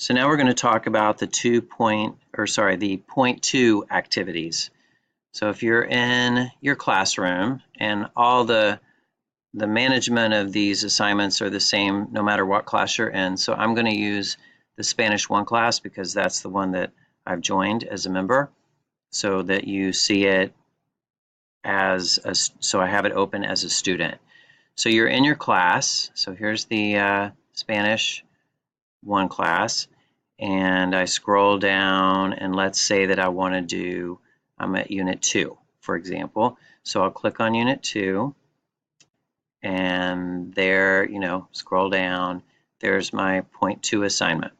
So now we're going to talk about the the point two activities. So if you're in your classroom and all the management of these assignments are the same no matter what class you're in. So I'm going to use the Spanish 1 class because that's the one that I've joined as a member so that you see it so I have it open as a student. So you're in your class. So here's the Spanish 1 class. And I scroll down and let's say that I want to do, I'm at Unit 2, for example. So I'll click on Unit 2 and there, scroll down, there's my point 2 assignment.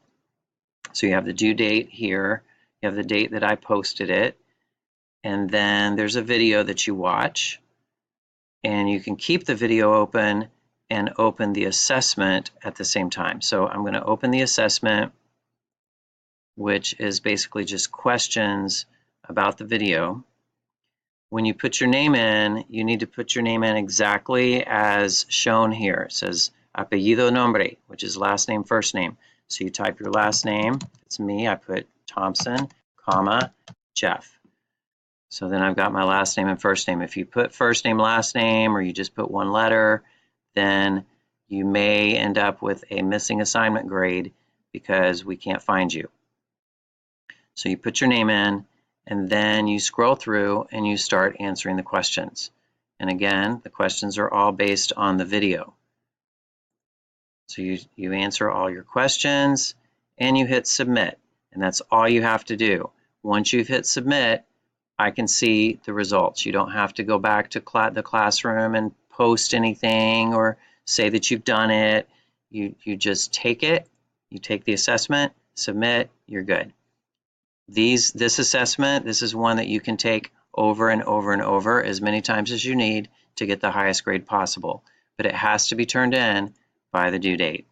So you have the due date here, you have the date that I posted it, and then there's a video that you watch, and you can keep the video open and open the assessment at the same time. So I'm going to open the assessment, which is basically just questions about the video. When you put your name in, you need to put your name in exactly as shown here. It says apellido nombre, which is last name, first name. So you type your last name. It's me. I put Thompson, comma, Jeff. So then I've got my last name and first name. If you put first name, last name, or you just put one letter, then you may end up with a missing assignment grade because we can't find you. So you put your name in, and then you scroll through and you start answering the questions. And again, the questions are all based on the video. So you answer all your questions and you hit submit. And that's all you have to do. Once you've hit submit, I can see the results. You don't have to go back to the classroom and post anything or say that you've done it. You just take it, you take the assessment, submit, you're good. This assessment, this is one that you can take over and over and over as many times as you need to get the highest grade possible, but it has to be turned in by the due date.